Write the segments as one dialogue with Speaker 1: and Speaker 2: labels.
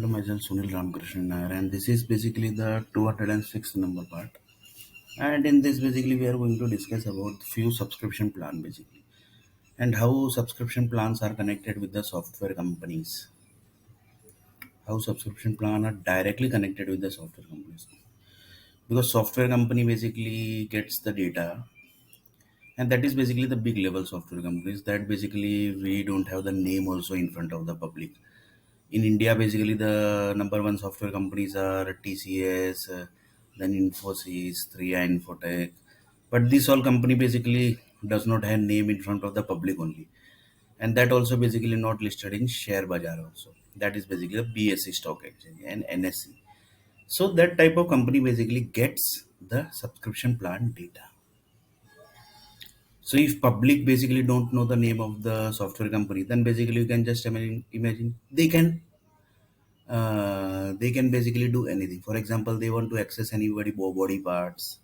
Speaker 1: Hello, myself Sunil Ramakrishnan Nair, and this is basically the 206th number part. And in this, basically, we are going to discuss about few subscription plan basically, and how subscription plans are connected with the software companies. How subscription plan are directly connected with the software companies, because software company basically gets the data, and that is basically the big level software companies that basically we don't have the name also in front of the public. In India, basically the number one software companies are TCS, then Infosys, 3i Infotech. But this all company basically does not have name in front of the public only, and that also basically not listed in share bazaar also. That is basically a BSE stock exchange and NSE. So that type of company basically gets the subscription plan data. So if public basically don't know the name of the software company, then basically you can just imagine they can basically do anything. For example, they want to access anybody body parts,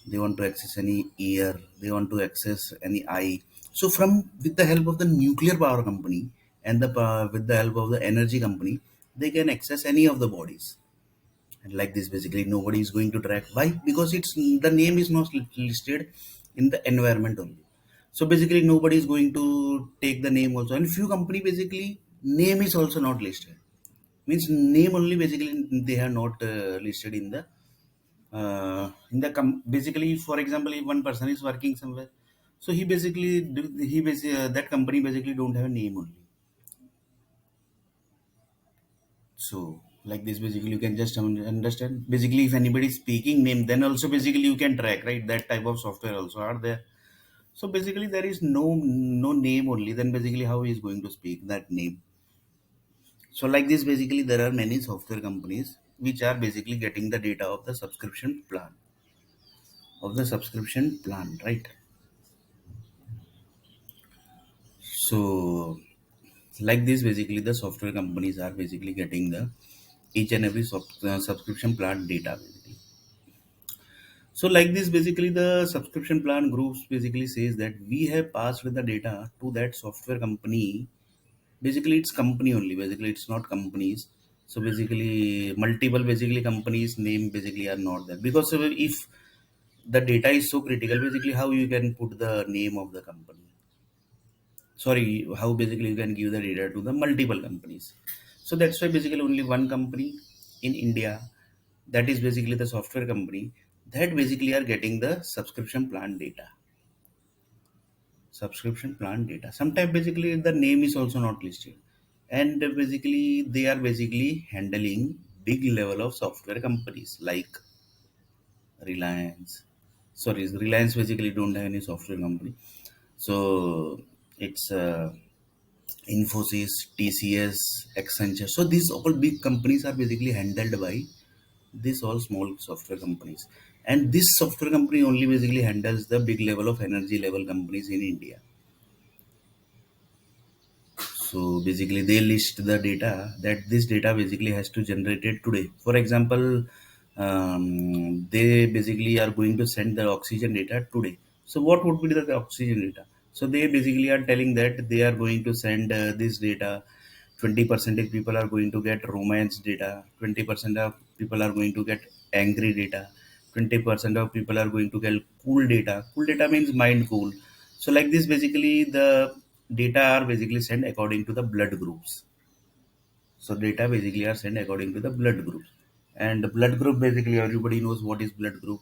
Speaker 1: they want to access any ear, they want to access any eye. So from with the help of the nuclear power company and with the help of the energy company, they can access any of the bodies. And like this, basically nobody is going to track. Why? Because it's the name is not listed in the environment only. So basically nobody is going to take the name also. And few company basically name is also not listed, means name only basically they have not listed basically, for example, if one person is working somewhere, so he basically that company basically don't have a name only. So like this, basically you can just understand, basically if anybody is speaking name, then also basically you can track, right? That type of software also are there. So basically there is no name only, then basically how he is going to speak that name? So like this, basically there are many software companies which are basically getting the data of the subscription plan, right? So like this, basically the software companies are basically getting the each and every subscription plan data basically. So like this, basically the subscription plan groups basically says that we have passed the data to that software company. Basically it's company only, basically it's not companies. So basically multiple basically companies name basically are not there, because if the data is so critical, basically how you can put the name of the company, sorry, how basically you can give the data to the multiple companies. So that's why basically only one company in India, that is basically the software company, that basically are getting the subscription plan data. Sometimes basically the name is also not listed, and basically they are basically handling big level of software companies like Reliance. Sorry, Reliance basically don't have any software company. So it's Infosys, TCS, Accenture. So these all big companies are basically handled by these all small software companies, and this software company only basically handles the big level of energy level companies in India. So basically they list the data, that this data basically has to generate it today. For example, they basically are going to send the oxygen data today. So what would be the oxygen data? So they basically are telling that they are going to send this data. 20% of people are going to get romance data. 20% of people are going to get angry data. 20% of people are going to get cool data. Cool data means mind cool. So like this, basically the data are basically sent according to the blood groups. So data basically are sent according to the blood groups. And the blood group, basically everybody knows what is blood group.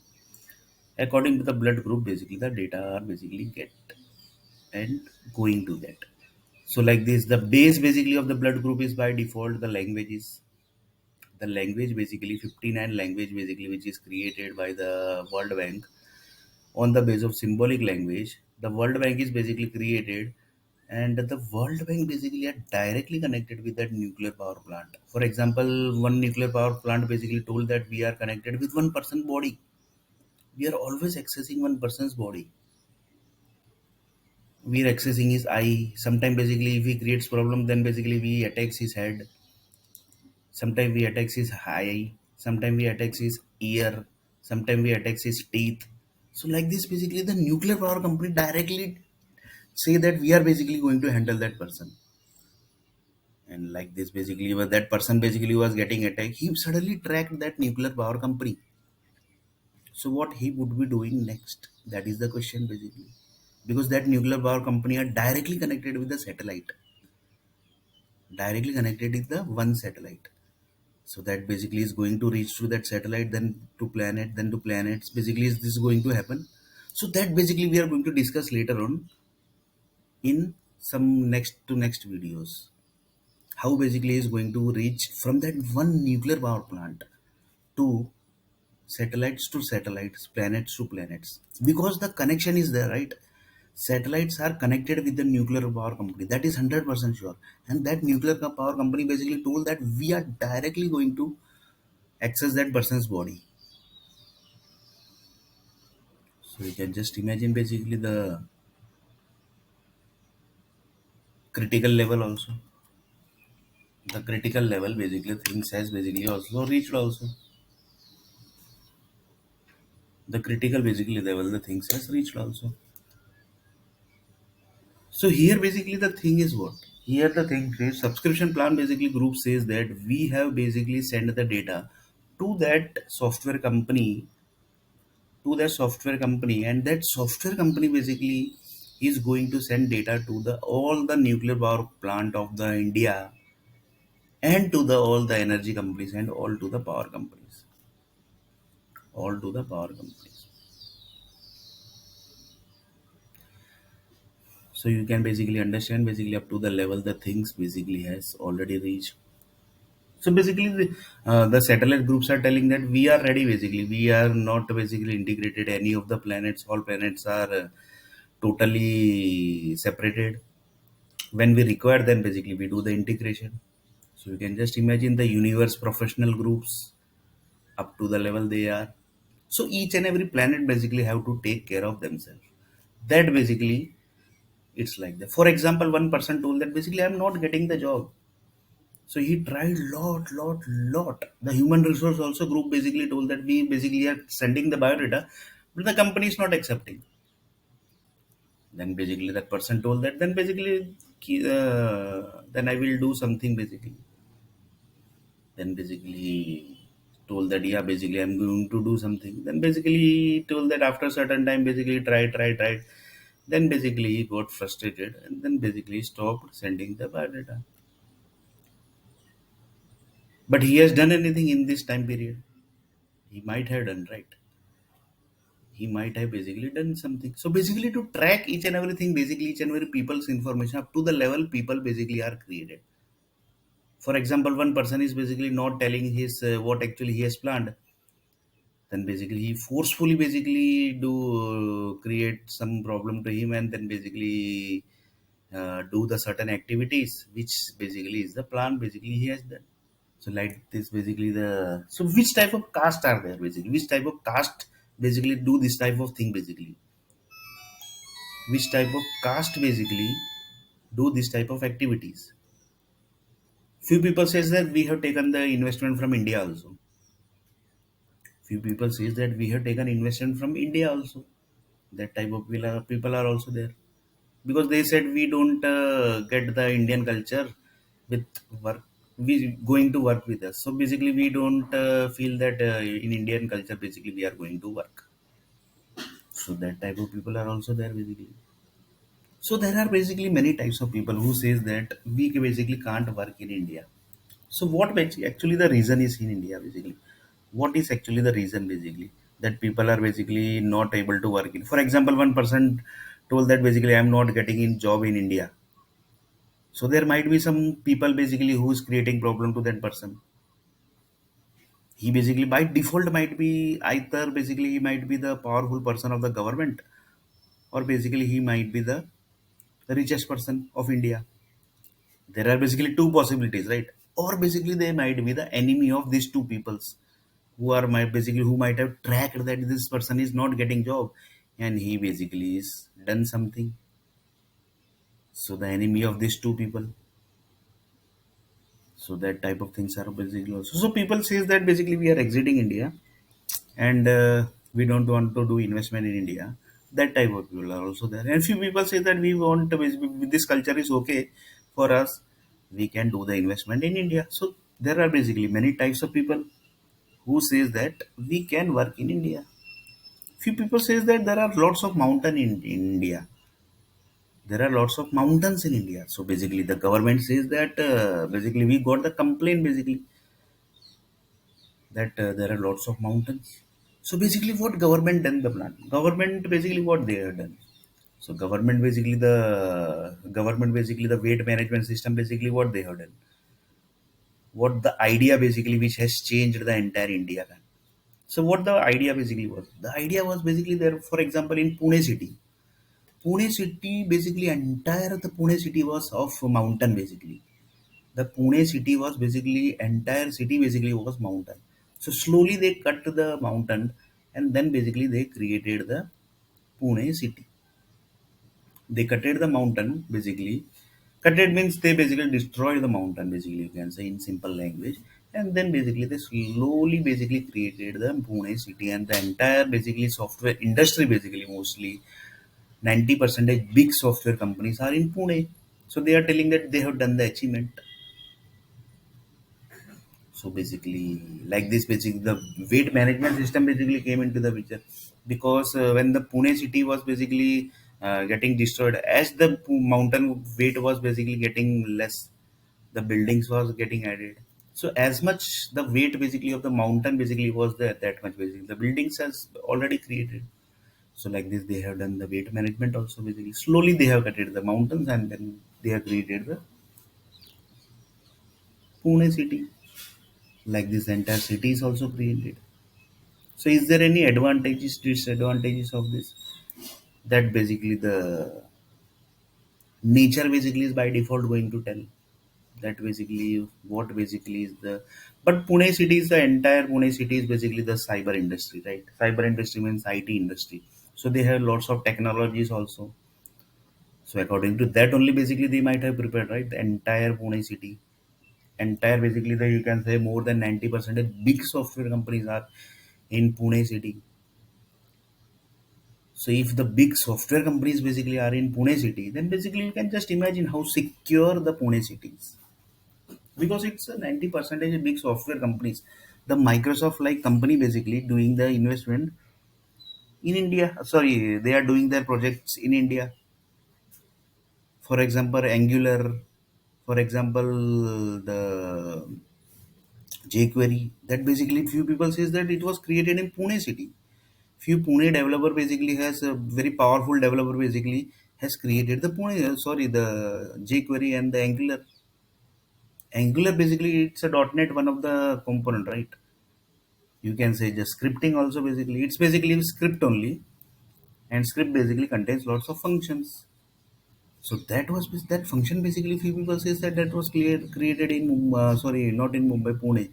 Speaker 1: According to the blood group, basically the data are basically get and going to get. So like this, the base basically of the blood group is by default the languages. The language basically 59 language basically, which is created by the World Bank on the base of symbolic language. The World Bank is basically created, and the World Bank basically are directly connected with that nuclear power plant. For example, one nuclear power plant basically told that we are connected with one person body. We are always accessing one person's body. We are accessing his eye. Sometimes basically if he creates problem, then basically we attacks his head. Sometimes we attacks his eye. Sometimes we attacks his ear. Sometimes we attacks his teeth. So like this, basically the nuclear power company directly say that we are basically going to handle that person. And like this basically that person basically was getting attacked, he suddenly tracked that nuclear power company. So what he would be doing next? That is the question basically. Because that nuclear power company are directly connected with the satellite. Directly connected with the one satellite. So that basically is going to reach through that satellite, then to planet, then to planets. Basically, is this going to happen? So that basically we are going to discuss later on in some next videos. How basically is going to reach from that one nuclear power plant to satellites, planets to planets, because the connection is there, right? Satellites are connected with the nuclear power company, that is 100% sure. And that nuclear power company basically told that we are directly going to access that person's body. So you can just imagine basically the critical level also. The critical level basically things has basically also reached also. The critical basically level the things has reached also. So here basically the thing is what? Here the thing is subscription plan basically group says that we have basically sent the data to that software company, and that software company basically is going to send data to the all the nuclear power plant of the India, and to the all the energy companies, and all to the power companies. So you can basically understand basically up to the level the things basically has already reached. So basically the satellite groups are telling that we are ready, basically we are not basically integrated any of the planets, all planets are totally separated. When we require them basically we do the integration. So you can just imagine the universe professional groups up to the level they are. So each and every planet basically have to take care of themselves. That basically it's like that. For example, one person told that basically I'm not getting the job. So he tried lot. The human resource also group basically told that we basically are sending the biodata, but the company is not accepting. Then basically that person told that then basically then I will do something basically. Then basically he told that yeah basically I'm going to do something. Then basically he told that after a certain time basically try. Then basically he got frustrated and then basically stopped sending the biodata. But he has done anything in this time period? He might have done, right? He might have basically done something. So basically to track each and everything, basically each and every people's information up to the level people basically are created. For example, one person is basically not telling his what actually he has planned. Then basically he forcefully basically do create some problem to him, and then basically do the certain activities which basically is the plan basically he has done. So like this basically the, so which type of caste are there basically, which type of caste basically do this type of thing basically, which type of caste basically do this type of activities. Few people says that we have taken the investment from India also. Few people says that we have taken investment from India also. That type of people are also there, because they said we don't get the Indian culture with work, we going to work with us. So basically we don't feel that in Indian culture basically we are going to work. So that type of people are also there basically. So there are basically many types of people who says that we basically can't work in India. So what actually the reason is in India basically? What is actually the reason basically that people are basically not able to work in? For example, one person told that basically I'm not getting in job in India. So there might be some people basically who is creating problem to that person. He basically by default might be either basically he might be the powerful person of the government, or basically he might be the richest person of India. There are basically two possibilities, right? Or basically they might be the enemy of these two peoples, who are might basically who might have tracked that this person is not getting job, and he basically is done something. So the enemy of these two people. So that type of things are basically also. So people says that basically we are exiting India, and we don't want to do investment in India. That type of people are also there. And few people say that we want to, this culture is okay for us. we can do the investment in India. So there are basically many types of people who says that we can work in India. Few people says that there are lots of mountain in India. There are lots of mountains in India. So basically the government says that basically we got the complaint basically that there are lots of mountains. So basically what government done the plan? Government basically what they have done. So government basically the weight management system basically what they have done. What the idea basically which has changed the entire India. So what the idea basically was? The idea was basically there, for example, in Pune city. Pune city basically entire the Pune city was of mountain basically. The Pune city was basically entire city basically was mountain. So slowly they cut the mountain and then basically they created the Pune city. They cutted the mountain basically. Cutted means they basically destroyed the mountain basically you can say in simple language. And then basically they slowly basically created the Pune city and the entire basically software industry basically mostly 90% big software companies are in Pune. So they are telling that they have done the achievement. So basically, like this, basically the weight management system basically came into the picture because when the Pune city was basically getting destroyed, as the mountain weight was basically getting less, the buildings was getting added. So as much the weight basically of the mountain basically was there, that much basically the buildings has already created. So like this, they have done the weight management also basically. Slowly they have cutted the mountains and then they have created the Pune city. Like this, entire city is also created. So is there any advantages, disadvantages of this? That basically the nature basically is by default going to tell that basically what basically is the, but Pune city is the entire Pune city is basically the cyber industry, right? Cyber industry means IT industry. So they have lots of technologies also. So according to that only basically they might have prepared, right? The entire Pune city. Entire basically the you can say more than 90% of big software companies are in Pune city. So if the big software companies basically are in Pune city, then basically you can just imagine how secure the Pune city is. Because it's a 90% big software companies. The Microsoft like company basically doing the investment in India. Sorry, they are doing their projects in India. For example, Angular, for example, the jQuery. That basically few people says that it was created in Pune city. Few Pune developer basically has a very powerful developer basically has created the Pune, sorry, the jQuery and the Angular. Angular basically it's a .NET one of the component, right? You can say the scripting also basically it's basically script only, and script basically contains lots of functions. So that was that function basically few people says that that was created in sorry, not in Mumbai, Pune.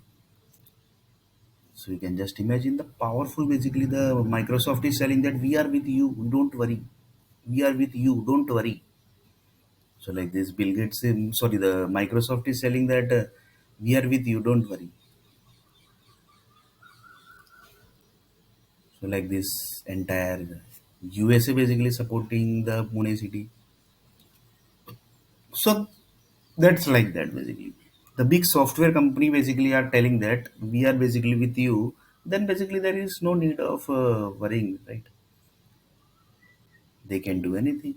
Speaker 1: So you can just imagine the powerful basically the Microsoft is selling that we are with you, don't worry. We are with you, don't worry. So like this, Bill Gates, sorry, the Microsoft is selling that we are with you, don't worry. So like this entire USA basically supporting the Pune city. So that's like that basically. The big software company basically are telling that we are basically with you. Then basically there is no need of worrying, right? They can do anything.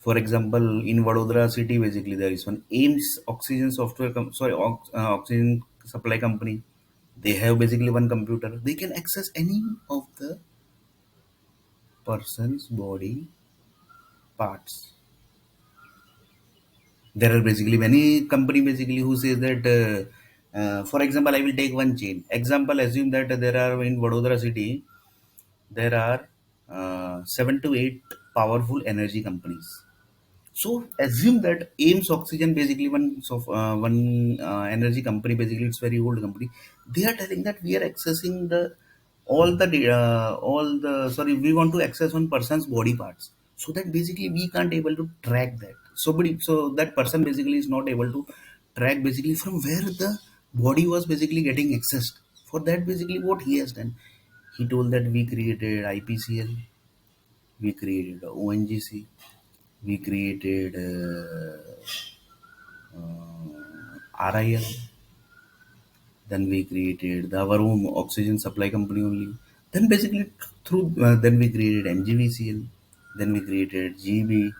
Speaker 1: For example, in Vadodara city, basically there is one Ames oxygen oxygen supply company. They have basically one computer. They can access any of the person's body parts. There are basically many company basically who says that. For example, I will take one chain. Example, assume that there are in Vadodara city there are 7 to 8 powerful energy companies. So assume that Ames Oxygen basically one energy company basically it's very old company. They are telling that we are accessing the all the sorry we want to access one person's body parts, so that basically we can't able to track that. So that person basically is not able to track basically from where the body was basically getting accessed. For that basically what he has done, he told that we created IPCL, we created ONGC, we created RIL. Then we created our own oxygen supply company only. Then basically through then we created MGVCL. Then we created GB.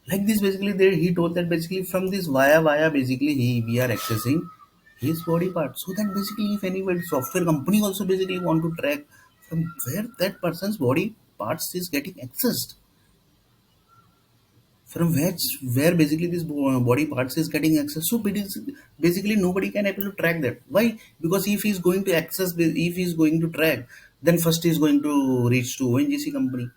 Speaker 1: Like this, basically, he told that basically from this via basically we are accessing his body part. So that basically, if anybody software company also basically want to track from where that person's body parts is getting accessed, from where basically this body parts is getting access. So basically nobody can able to track that. Why? Because if he's going to access, if he's going to track, then first he's going to reach to ONGC company,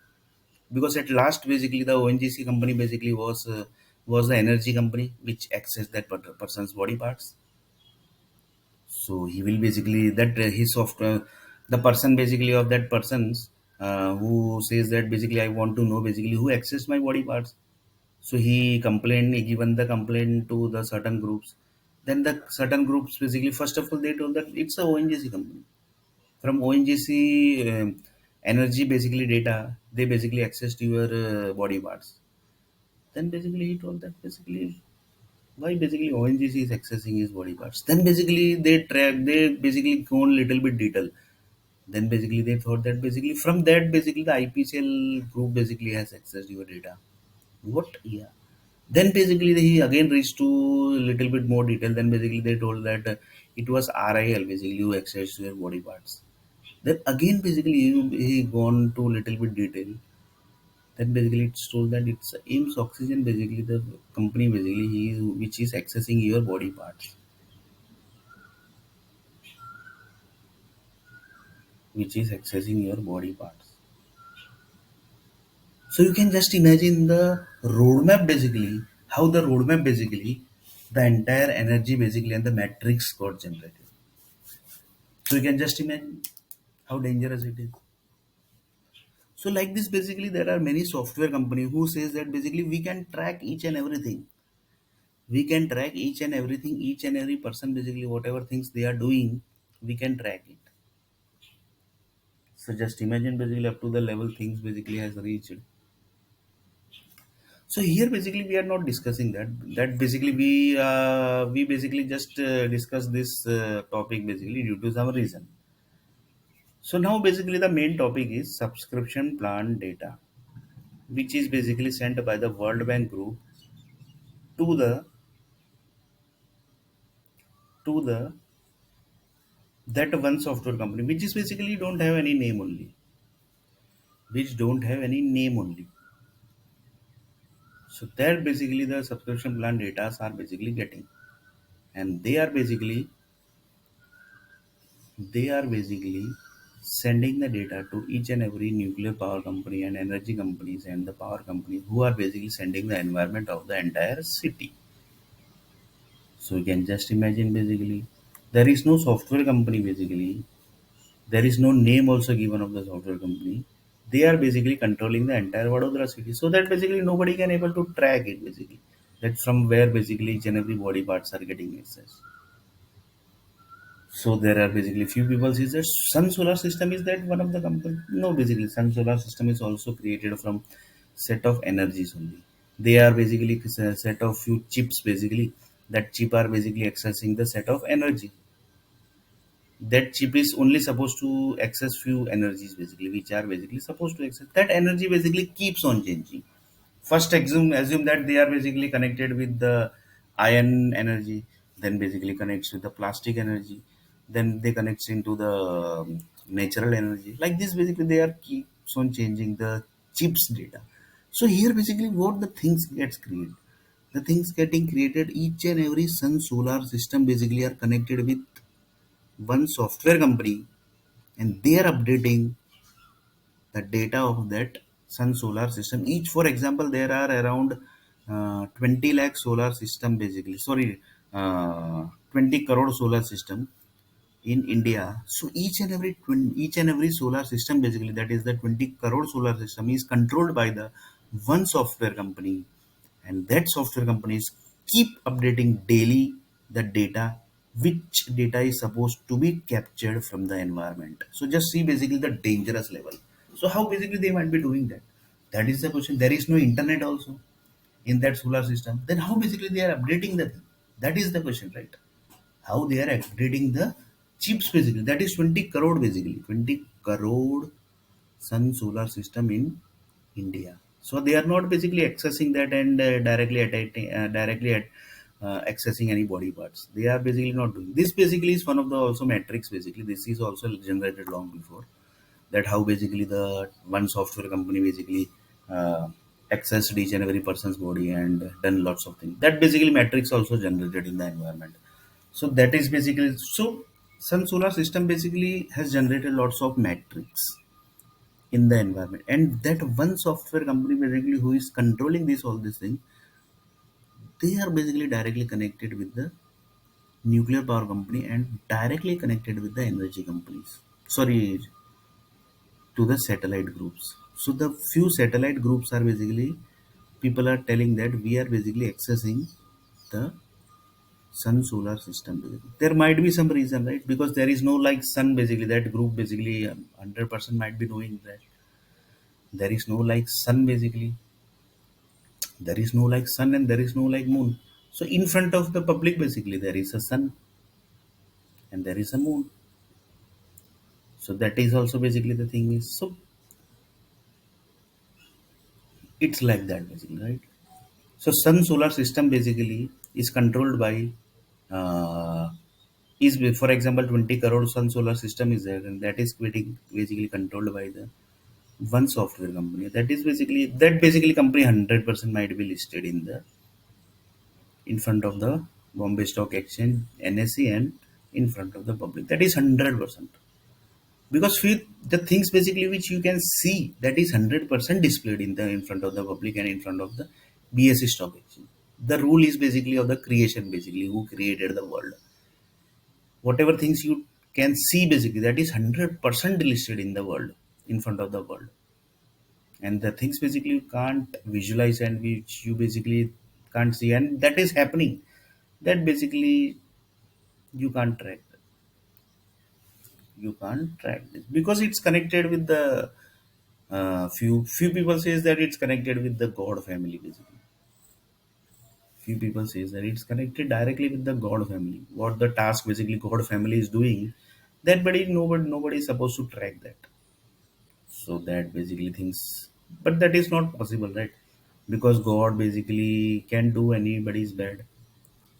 Speaker 1: because at last basically the ONGC company basically was the energy company which accessed that person's body parts. So he will basically that his software, the person basically of that person's who says that basically I want to know basically who accessed my body parts. So he complained, he given the complaint to the certain groups. Then the certain groups basically, first of all, they told that it's a ONGC company. From ONGC energy basically data, they basically accessed your body parts. Then basically he told that basically why basically ONGC is accessing his body parts. Then basically they basically go on little bit detail. Then basically they thought that basically from that basically the IPCL group basically has accessed your data. What? Yeah. Then basically he again reached to little bit more detail. Then basically they told that it was RIL basically who accessed their body parts. Then again basically he gone to little bit detail. Then basically it's told that it's Ames Oxygen basically the company basically which is accessing your body parts, which is accessing your body parts. So you can just imagine the roadmap basically, how the roadmap basically, the entire energy basically and the matrix got generated. So you can just imagine how dangerous it is. So like this basically there are many software company who says that basically we can track each and everything. We can track each and everything, each and every person basically whatever things they are doing, we can track it. So just imagine basically up to the level things basically has reached. So here basically we are not discussing that. That basically we basically just discuss this topic basically due to some reason. So now basically the main topic is subscription plan data, which is basically sent by the World Bank Group to the that one software company, which is basically don't have any name only, which don't have any name only. So that basically the subscription plan data are basically getting, and they are basically sending the data to each and every nuclear power company and energy companies and the power companies who are basically sending the environment of the entire city. So you can just imagine basically there is no software company basically. There is no name also given of the software company. They are basically controlling the entire Vadodara city. So that basically nobody can able to track it basically. That from where basically each and every body parts are getting access. So there are basically few people says that Sun Solar System is that one of the company. No, basically Sun Solar System is also created from set of energies only. They are basically a set of few chips basically. That chip are basically accessing the set of energy. That chip is only supposed to access few energies basically, which are basically supposed to access. That energy basically keeps on changing. First assume that they are basically connected with the iron energy, then basically connects with the plastic energy, then they connects into the natural energy. Like this basically they are keeps on changing the chips data. So here basically what the things gets created. The things getting created, each and every sun solar system basically are connected with one software company, and they are updating the data of that sun solar system. Each, for example, there are around 20 lakh solar system basically, sorry, 20 crore solar system in India. So each and every solar system basically, that is the 20 crore solar system, is controlled by the one software company, and that software companies keep updating daily the data, which data is supposed to be captured from the environment. So just see basically the dangerous level. So how basically they might be doing that? That is the question. There is no internet also in that solar system. Then how basically they are updating the thing? That is the question, right? how they are upgrading the chips basically. That is 20 crore basically, 20 crore sun solar system in India. So they are not basically accessing that and directly at accessing any body parts. They are basically not doing this. Basically is one of the also metrics basically. This is also generated long before that, how basically the one software company basically uh, accessed each and every person's body and done lots of things. That basically metrics also generated in the environment. So that is basically, so sun solar system basically has generated lots of metrics in the environment, and that one software company basically who is controlling this all this thing, they are basically directly connected with the nuclear power company and directly connected with the energy companies, sorry, to the satellite groups. So the few satellite groups are basically, people are telling that we are basically accessing the sun solar system basically. There might be some reason, right? Because there is no like sun basically, that group basically 100% might be knowing that there is no like sun basically, there is no like sun and there is no like moon. So in front of the public basically there is a sun and there is a moon. So that is also basically the thing is, so it's like that basically, right? So sun solar system basically is controlled by uh, is, for example, 20 crore sun solar system is there, and that is basically controlled by the one software company. That is basically, that basically company 100% might be listed in the, in front of the Bombay Stock Exchange, NSE, and in front of the public. That is 100%. Because few the things basically which you can see, that is 100% displayed in the, in front of the public and in front of the BSE Stock Exchange. The rule is basically of the creation basically, who created the world. Whatever things you can see basically, that is 100% listed in the world, in front of the world. And the things basically you can't visualize and which you basically can't see, and that is happening, that basically you can't track, you can't track this because it's connected with the few people says that it's connected with the god family basically. Few people says that it's connected directly with the god family, what the task basically god family is doing, that but nobody is supposed to track that. So that basically things, but that is not possible, right? Because god basically can do anybody's bad.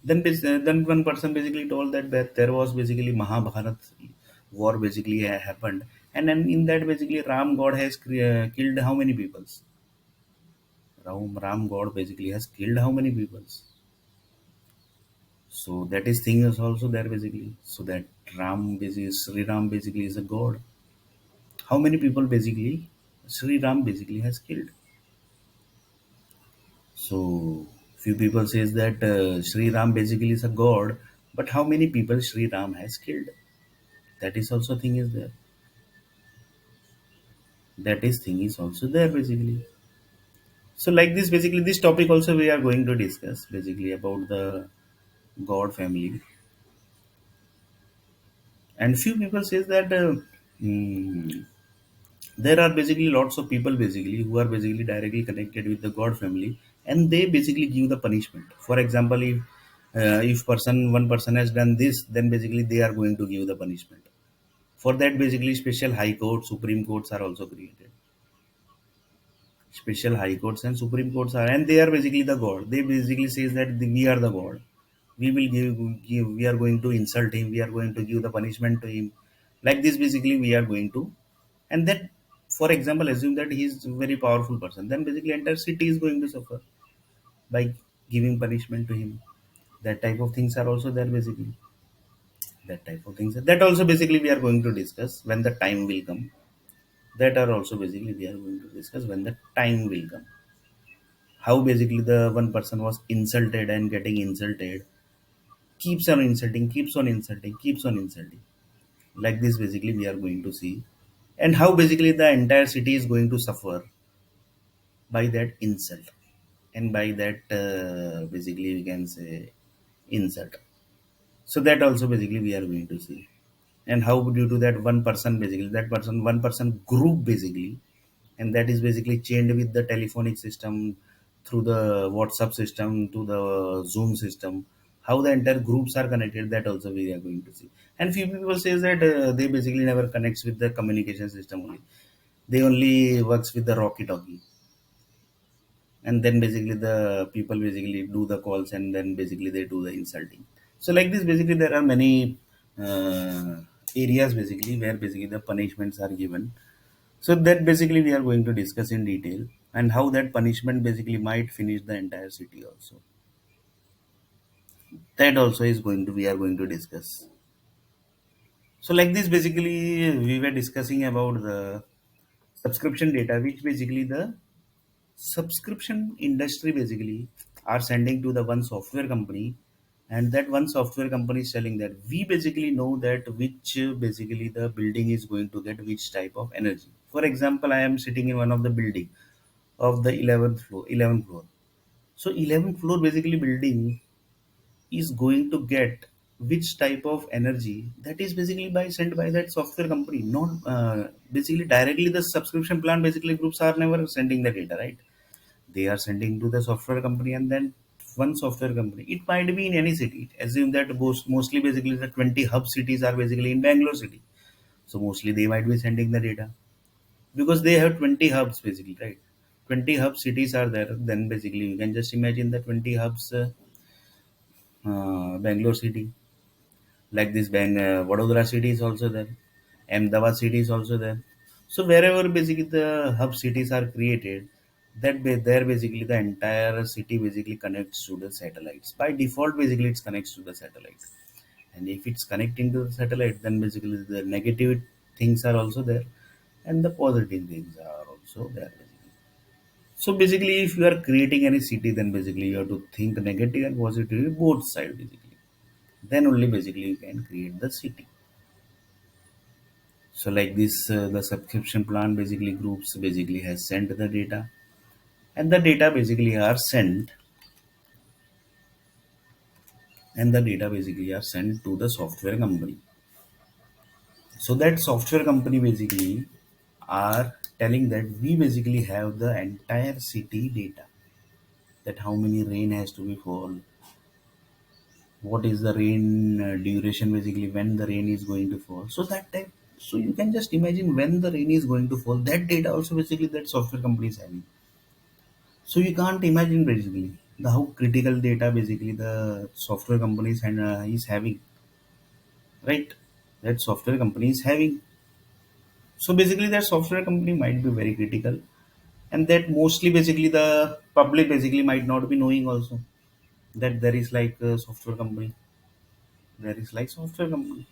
Speaker 1: Then then one person basically told that there was basically Mahabharat war basically happened, and then in that basically Ram God has killed how many peoples? Ram God basically has killed how many peoples? So that is thing is also there basically. So that Ram basically, Sri Ram basically is a god. How many people basically Sri Ram basically has killed? So few people says that Sri Ram basically is a god, but how many people Sri Ram has killed? That is also thing is there. That is thing is also there basically. So like this basically, this topic also we are going to discuss basically about the god family. And few people says that mm, there are basically lots of people basically who are basically directly connected with the god family, and they basically give the punishment. For example, if one person has done this, then basically they are going to give the punishment. For that basically special high court, supreme courts are also created. Special high courts and supreme courts are, and they are basically the god. They basically says that we are the god, we will give, we are going to insult him, we are going to give the punishment to him. Like this basically we are going to, and that, for example, assume that he is a very powerful person, then basically entire city is going to suffer by giving punishment to him. That type of things are also there basically. That type of things, that also basically we are going to discuss when the time will come. That are also basically we are going to discuss when the time will come. How basically the one person was insulted and getting insulted, keeps on insulting, keeps on insulting, keeps on insulting. Like this basically we are going to see, and how basically the entire city is going to suffer by that insult, and by that basically we can say insult. So that also basically we are going to see, and how due to that one person basically, that person, one person group basically, and that is basically chained with the telephonic system, through the WhatsApp system, to the Zoom system. how the entire groups are connected, that also we are going to see. And few people says that they basically never connects with the communication system only, they only works with the rocky talkie, and then basically the people basically do the calls, and then basically they do the insulting. So like this basically there are many uh, areas basically where basically the punishments are given. So that basically we are going to discuss in detail, and how that punishment basically might finish the entire city also, that also is going to we are going to discuss. So like this basically we were discussing about the subscription data, which basically the subscription industry basically are sending to the one software company, and that one software company is telling that we basically know that which basically the building is going to get which type of energy. For example, I am sitting in one of the building of the 11th floor. So 11th floor basically building is going to get which type of energy, that is basically by sent by that software company, not basically directly the subscription plan basically groups are never sending the data, right? They are sending to the software company, and then one software company, it might be in any city. Assume that mostly basically the 20 hub cities are basically in Bangalore city, so mostly they might be sending the data, because they have 20 hubs basically, right? 20 hub cities are there, then basically you can just imagine the 20 hubs, Bangalore city, like this Vadodara city is also there, Ahmedabad city is also there. So wherever basically the hub cities are created, there basically the entire city basically connects to the satellites. By default basically it connects to the satellite, and if it's connecting to the satellite, then basically the negative things are also there, and the positive things are also there basically. So basically if you are creating any city, then basically you have to think negative and positive both side basically, then only basically you can create the city. So like this, the subscription plan basically groups basically has sent the data, and the data basically are sent, and the data basically are sent to the software company. So that software company basically are telling that we basically have the entire city data, that how many rain has to be fall, what is the rain duration basically, when the rain is going to fall. So that time, so you can just imagine when the rain is going to fall, that data also basically that software company is having. So you can't imagine basically the how critical data basically the software companies and is having, right? That software company is having. So basically that software company might be very critical, and that mostly basically the public basically might not be knowing also, that there is like a software company, there is like software company.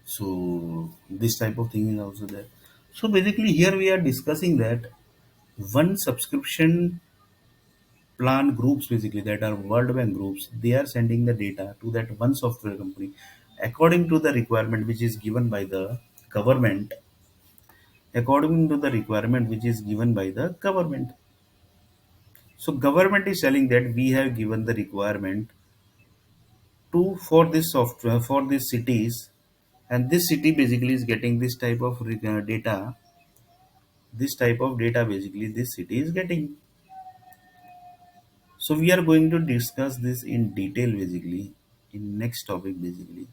Speaker 1: So this type of thing is also there. So basically here we are discussing that one subscription plan groups basically, that are World Bank groups, they are sending the data to that one software company according to the requirement which is given by the government, according to the requirement which is given by the government. So government is telling that we have given the requirement to for this software for these cities, and this city basically is getting this type of data, this type of data basically this city is getting. So we are going to discuss this in detail basically in next topic basically,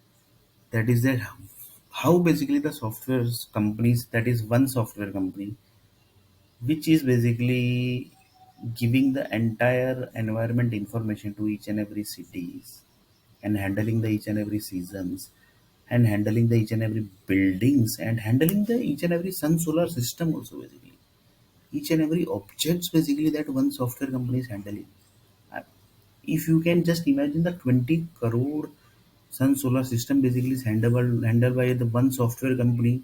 Speaker 1: that is that how basically the software companies, that is one software company which is basically giving the entire environment information to each and every cities, and handling the each and every seasons, and handling the each and every buildings, and handling the each and every sun solar system also basically, each and every objects basically that one software company is handling. Uh, if you can just imagine the 20 crore sun solar system basically is handled by the one software company,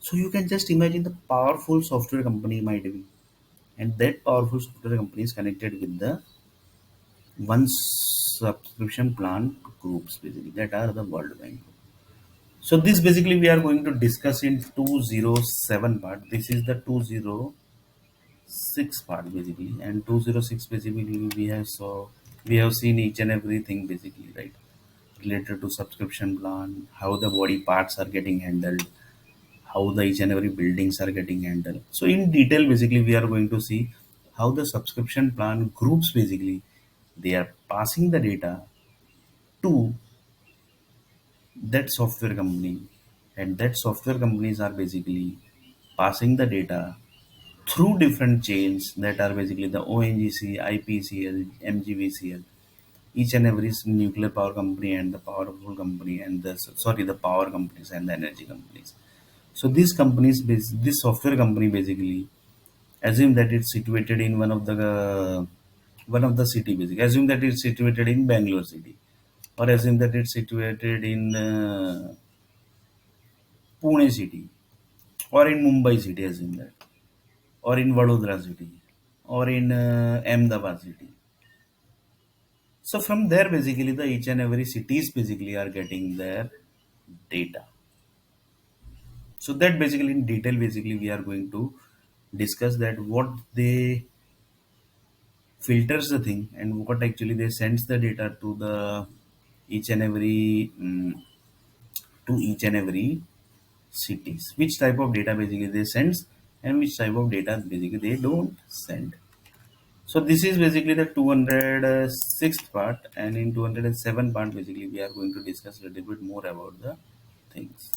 Speaker 1: so you can just imagine the powerful software company might be, and that powerful software company is connected with the one subscription plan groups basically, that are the World Bank. So this basically we are going to discuss in 207 part. This is the 206 part basically, and 206 basically we have seen each and everything basically, right? Related to subscription plan, how the body parts are getting handled, how the each and every buildings are getting handled. So in detail basically we are going to see how the subscription plan groups basically they are passing the data to that software company, and that software companies are basically passing the data through different chains that are basically the ONGC, IPCL, MGVCL, each and every nuclear power company and the powerful company and the power companies and the energy companies. So these companies, this software company basically assume that it's situated in one of the city. Basically, assume that it's situated in Bangalore city, or assume that it's situated in Pune city, or in Mumbai city. Assume that, or in Vadodara city, or in Ahmedabad city. So from there, basically, the each and every cities basically are getting their data. So that basically in detail, basically we are going to discuss that what they filters the thing and what actually they sends the data to the each and every to each and every cities. Which type of data basically they sends and which type of data basically they don't send. So this is basically the 206th part, and in 207 part basically we are going to discuss a little bit more about the things.